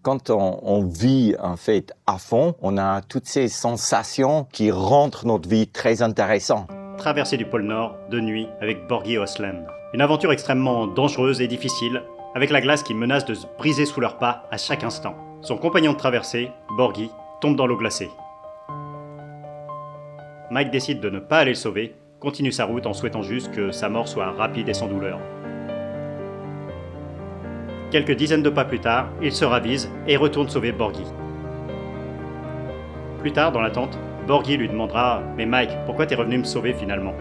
Quand on vit en fait à fond, on a toutes ces sensations qui rendent notre vie très intéressante. Traversée du pôle Nord, de nuit, avec Borghi et Osland. Une aventure extrêmement dangereuse et difficile, avec la glace qui menace de se briser sous leurs pas à chaque instant. Son compagnon de traversée, Borghi, tombe dans l'eau glacée. Mike décide de ne pas aller le sauver, continue sa route en souhaitant juste que sa mort soit rapide et sans douleur. Quelques dizaines de pas plus tard, il se ravise et retourne sauver Borghi. Plus tard, dans la tente, Borghi lui demandera « Mais Mike, pourquoi t'es revenu me sauver finalement ?»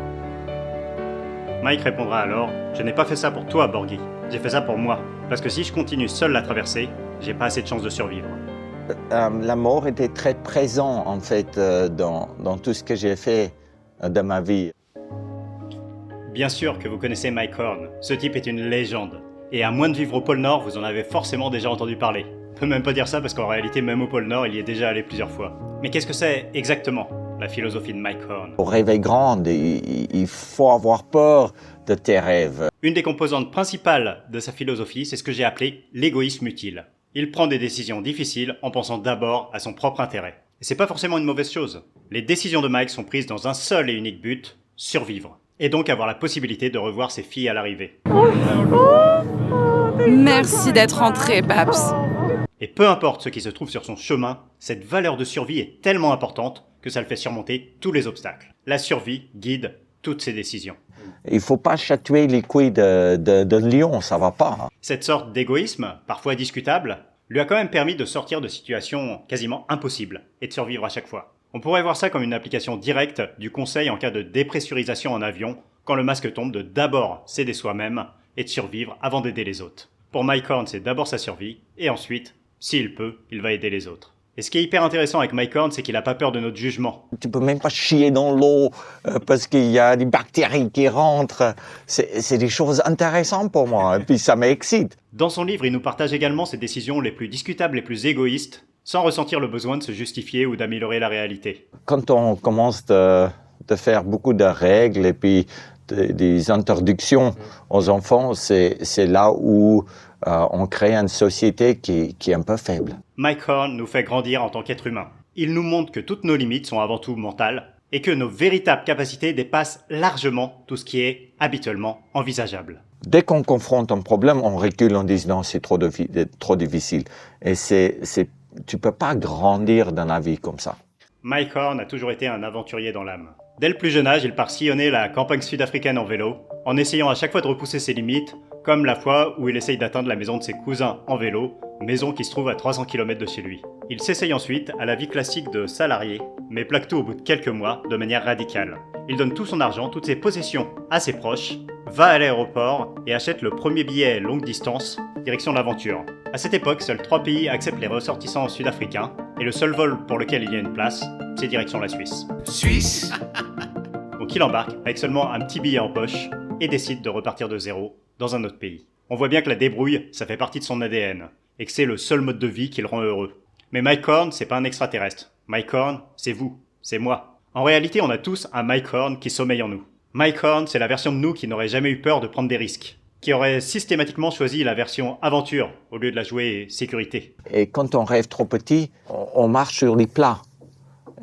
Mike répondra alors « Je n'ai pas fait ça pour toi, Borghi. J'ai fait ça pour moi. Parce que si je continue seul la traversée, j'ai pas assez de chances de survivre. » La mort était très présente en fait dans tout ce que j'ai fait de ma vie. Bien sûr que vous connaissez Mike Horn. Ce type est une légende. Et à moins de vivre au pôle Nord, vous en avez forcément déjà entendu parler. On peut même pas dire ça parce qu'en réalité, même au pôle Nord, il y est déjà allé plusieurs fois. Mais qu'est-ce que c'est exactement, la philosophie de Mike Horn? Pour rêver grand, il faut avoir peur de tes rêves. Une des composantes principales de sa philosophie, c'est ce que j'ai appelé l'égoïsme utile. Il prend des décisions difficiles en pensant d'abord à son propre intérêt. Et c'est pas forcément une mauvaise chose. Les décisions de Mike sont prises dans un seul et unique but, survivre. Et donc avoir la possibilité de revoir ses filles à l'arrivée. Merci d'être rentré, Babs. Et peu importe ce qui se trouve sur son chemin, cette valeur de survie est tellement importante que ça le fait surmonter tous les obstacles. La survie guide toutes ses décisions. Il ne faut pas chatouiller les couilles de lion, ça va pas. Cette sorte d'égoïsme, parfois discutable, lui a quand même permis de sortir de situations quasiment impossibles et de survivre à chaque fois. On pourrait voir ça comme une application directe du conseil en cas de dépressurisation en avion, quand le masque tombe, de d'abord s'aider soi-même et de survivre avant d'aider les autres. Pour Mike Horn, c'est d'abord sa survie, et ensuite, s'il peut, il va aider les autres. Et ce qui est hyper intéressant avec Mike Horn, c'est qu'il n'a pas peur de notre jugement. Tu peux même pas chier dans l'eau parce qu'il y a des bactéries qui rentrent. C'est des choses intéressantes pour moi, et puis ça m'excite. Dans son livre, il nous partage également ses décisions les plus discutables, les plus égoïstes, sans ressentir le besoin de se justifier ou d'améliorer la réalité. Quand on commence de faire beaucoup de règles et puis des introductions aux enfants, c'est là où on crée une société qui est un peu faible. Mike Horn nous fait grandir en tant qu'être humain. Il nous montre que toutes nos limites sont avant tout mentales et que nos véritables capacités dépassent largement tout ce qui est habituellement envisageable. Dès qu'on confronte un problème, on recule en disant non, c'est trop difficile. Et tu peux pas grandir dans la vie comme ça. Mike Horn a toujours été un aventurier dans l'âme. Dès le plus jeune âge, il part sillonner la campagne sud-africaine en vélo, en essayant à chaque fois de repousser ses limites, comme la fois où il essaye d'atteindre la maison de ses cousins en vélo, maison qui se trouve à 300 km de chez lui. Il s'essaye ensuite à la vie classique de salarié, mais plaque tout au bout de quelques mois de manière radicale. Il donne tout son argent, toutes ses possessions à ses proches, va à l'aéroport et achète le premier billet longue distance, direction l'aventure. À cette époque, seuls 3 pays acceptent les ressortissants sud-africains, et le seul vol pour lequel il y a une place, c'est direction la Suisse. Suisse? Donc il embarque avec seulement un petit billet en poche et décide de repartir de zéro dans un autre pays. On voit bien que la débrouille, ça fait partie de son ADN, et que c'est le seul mode de vie qui le rend heureux. Mais Mike Horn, c'est pas un extraterrestre. Mike Horn, c'est vous, c'est moi. En réalité, on a tous un Mike Horn qui sommeille en nous. Mike Horn, c'est la version de nous qui n'aurait jamais eu peur de prendre des risques, qui aurait systématiquement choisi la version aventure au lieu de la jouer sécurité. Et quand on rêve trop petit, on marche sur les plats.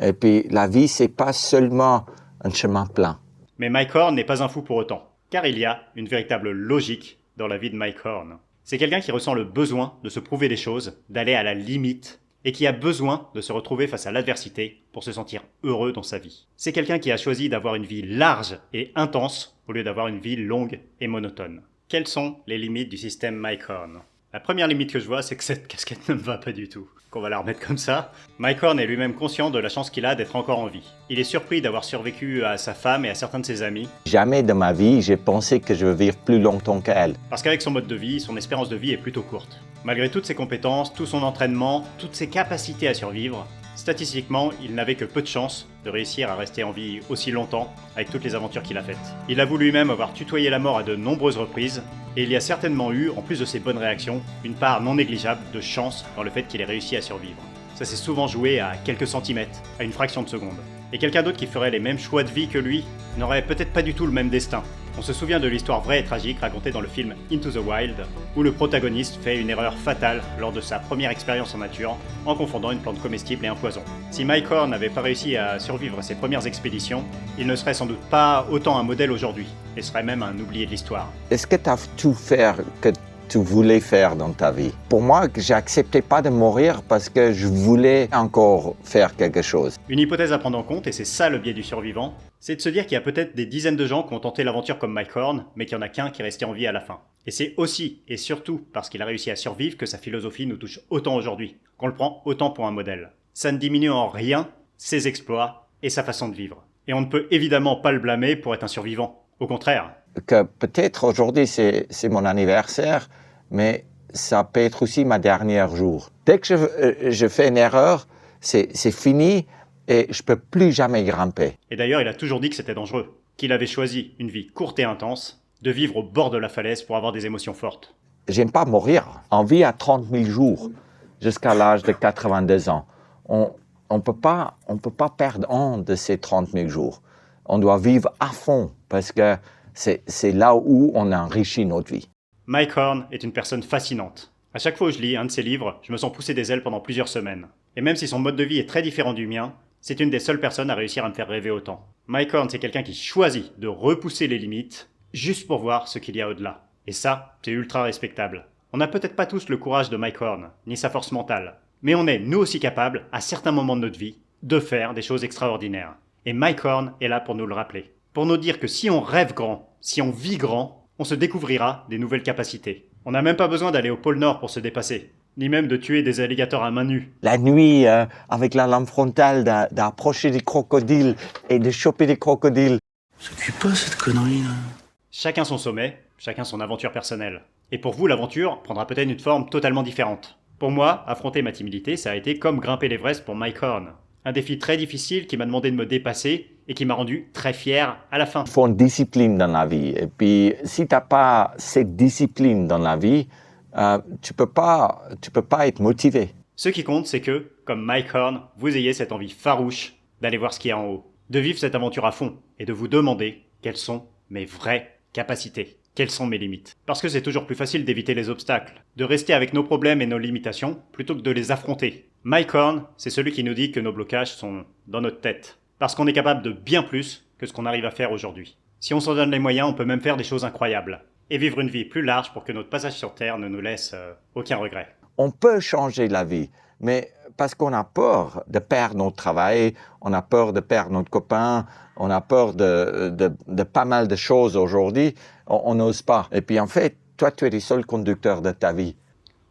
Et puis la vie, c'est pas seulement un chemin plat. Mais Mike Horn n'est pas un fou pour autant, car il y a une véritable logique dans la vie de Mike Horn. C'est quelqu'un qui ressent le besoin de se prouver des choses, d'aller à la limite, et qui a besoin de se retrouver face à l'adversité pour se sentir heureux dans sa vie. C'est quelqu'un qui a choisi d'avoir une vie large et intense au lieu d'avoir une vie longue et monotone. Quelles sont les limites du système Mike Horn? La première limite que je vois, c'est que cette casquette ne me va pas du tout. Qu'on va la remettre comme ça. Mike Horn est lui-même conscient de la chance qu'il a d'être encore en vie. Il est surpris d'avoir survécu à sa femme et à certains de ses amis. Jamais de ma vie, j'ai pensé que je veux vivre plus longtemps qu'elle. Parce qu'avec son mode de vie, son espérance de vie est plutôt courte. Malgré toutes ses compétences, tout son entraînement, toutes ses capacités à survivre, statistiquement, il n'avait que peu de chances de réussir à rester en vie aussi longtemps avec toutes les aventures qu'il a faites. Il avoue lui-même avoir tutoyé la mort à de nombreuses reprises, et il y a certainement eu, en plus de ses bonnes réactions, une part non négligeable de chance dans le fait qu'il ait réussi à survivre. Ça s'est souvent joué à quelques centimètres, à une fraction de seconde. Et quelqu'un d'autre qui ferait les mêmes choix de vie que lui n'aurait peut-être pas du tout le même destin. On se souvient de l'histoire vraie et tragique racontée dans le film Into the Wild, où le protagoniste fait une erreur fatale lors de sa première expérience en nature, en confondant une plante comestible et un poison. Si Mike Horn n'avait pas réussi à survivre à ses premières expéditions, il ne serait sans doute pas autant un modèle aujourd'hui, et serait même un oublié de l'histoire. Est-ce que tu as tout fait que tu voulais faire dans ta vie? Pour moi, j'acceptais pas de mourir parce que je voulais encore faire quelque chose. Une hypothèse à prendre en compte, et c'est ça le biais du survivant, c'est de se dire qu'il y a peut-être des dizaines de gens qui ont tenté l'aventure comme Mike Horn, mais qu'il n'y en a qu'un qui est resté en vie à la fin. Et c'est aussi, et surtout, parce qu'il a réussi à survivre que sa philosophie nous touche autant aujourd'hui, qu'on le prend autant pour un modèle. Ça ne diminue en rien ses exploits et sa façon de vivre. Et on ne peut évidemment pas le blâmer pour être un survivant. Au contraire. Que peut-être aujourd'hui c'est mon anniversaire, mais ça peut être aussi ma dernière jour. Dès que je fais une erreur, c'est fini et je peux plus jamais grimper. Et d'ailleurs, il a toujours dit que c'était dangereux, qu'il avait choisi une vie courte et intense, de vivre au bord de la falaise pour avoir des émotions fortes. J'aime pas mourir. On vit à 30 000 jours jusqu'à l'âge de 82 ans. On peut pas perdre un de ces 30 000 jours. On doit vivre à fond parce que c'est là où on enrichit notre vie. Mike Horn est une personne fascinante. À chaque fois où je lis un de ses livres, je me sens pousser des ailes pendant plusieurs semaines. Et même si son mode de vie est très différent du mien, c'est une des seules personnes à réussir à me faire rêver autant. Mike Horn, c'est quelqu'un qui choisit de repousser les limites juste pour voir ce qu'il y a au-delà. Et ça, c'est ultra respectable. On n'a peut-être pas tous le courage de Mike Horn, ni sa force mentale. Mais on est, nous aussi, capables, à certains moments de notre vie, de faire des choses extraordinaires. Et Mike Horn est là pour nous le rappeler. Pour nous dire que si on rêve grand, si on vit grand, on se découvrira des nouvelles capacités. On n'a même pas besoin d'aller au pôle Nord pour se dépasser, ni même de tuer des alligators à main nue. La nuit, avec la lampe frontale, d'approcher des crocodiles et de choper des crocodiles. C'est pas cette connerie là. Chacun son sommet, chacun son aventure personnelle. Et pour vous, l'aventure prendra peut-être une forme totalement différente. Pour moi, affronter ma timidité, ça a été comme grimper l'Everest pour Mike Horn. Un défi très difficile qui m'a demandé de me dépasser et qui m'a rendu très fier à la fin. Il faut une discipline dans la vie. Et puis, si tu n'as pas cette discipline dans la vie, tu peux pas être motivé. Ce qui compte, c'est que, comme Mike Horn, vous ayez cette envie farouche d'aller voir ce qu'il y a en haut, de vivre cette aventure à fond et de vous demander quelles sont mes vraies capacités, quelles sont mes limites. Parce que c'est toujours plus facile d'éviter les obstacles, de rester avec nos problèmes et nos limitations plutôt que de les affronter. Mike Horn, c'est celui qui nous dit que nos blocages sont dans notre tête. Parce qu'on est capable de bien plus que ce qu'on arrive à faire aujourd'hui. Si on s'en donne les moyens, on peut même faire des choses incroyables. Et vivre une vie plus large pour que notre passage sur Terre ne nous laisse aucun regret. On peut changer la vie, mais parce qu'on a peur de perdre notre travail, on a peur de perdre notre copain, on a peur de pas mal de choses aujourd'hui, on n'ose pas. Et puis en fait, toi, tu es le seul conducteur de ta vie.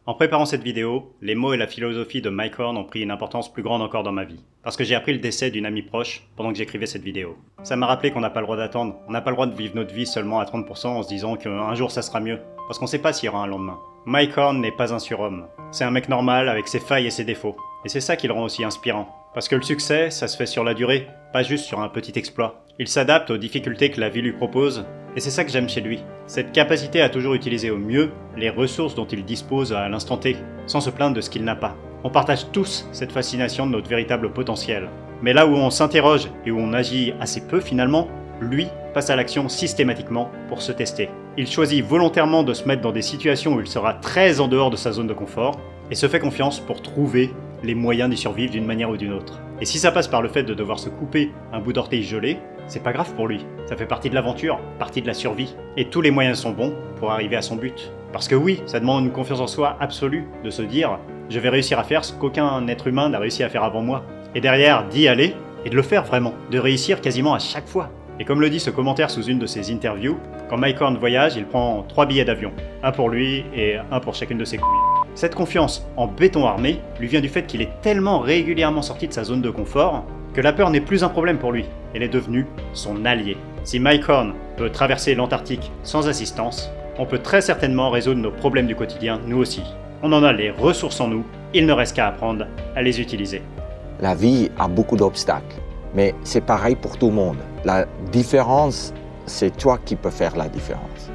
En préparant cette vidéo, les mots et la philosophie de Mike Horn ont pris une importance plus grande encore dans ma vie. Parce que j'ai appris le décès d'une amie proche pendant que j'écrivais cette vidéo. Ça m'a rappelé qu'on n'a pas le droit d'attendre. On n'a pas le droit de vivre notre vie seulement à 30% en se disant qu'un jour ça sera mieux. Parce qu'on sait pas s'il y aura un lendemain. Mike Horn n'est pas un surhomme. C'est un mec normal avec ses failles et ses défauts. Et c'est ça qui le rend aussi inspirant. Parce que le succès, ça se fait sur la durée, pas juste sur un petit exploit. Il s'adapte aux difficultés que la vie lui propose, et c'est ça que j'aime chez lui. Cette capacité à toujours utiliser au mieux les ressources dont il dispose à l'instant T, sans se plaindre de ce qu'il n'a pas. On partage tous cette fascination de notre véritable potentiel. Mais là où on s'interroge et où on agit assez peu finalement, lui passe à l'action systématiquement pour se tester. Il choisit volontairement de se mettre dans des situations où il sera très en dehors de sa zone de confort, et se fait confiance pour trouver les moyens d'y survivre d'une manière ou d'une autre. Et si ça passe par le fait de devoir se couper un bout d'orteil gelé, c'est pas grave pour lui. Ça fait partie de l'aventure, partie de la survie. Et tous les moyens sont bons pour arriver à son but. Parce que oui, ça demande une confiance en soi absolue de se dire « je vais réussir à faire ce qu'aucun être humain n'a réussi à faire avant moi ». Et derrière, d'y aller et de le faire vraiment, de réussir quasiment à chaque fois. Et comme le dit ce commentaire sous une de ses interviews, quand Mike Horn voyage, il prend 3 billets d'avion. Un pour lui et un pour chacune de ses couilles. Cette confiance en béton armé lui vient du fait qu'il est tellement régulièrement sorti de sa zone de confort que la peur n'est plus un problème pour lui. Elle est devenue son allié. Si Mike Horn peut traverser l'Antarctique sans assistance, on peut très certainement résoudre nos problèmes du quotidien, nous aussi. On en a les ressources en nous, il ne reste qu'à apprendre à les utiliser. La vie a beaucoup d'obstacles, mais c'est pareil pour tout le monde. La différence, c'est toi qui peux faire la différence.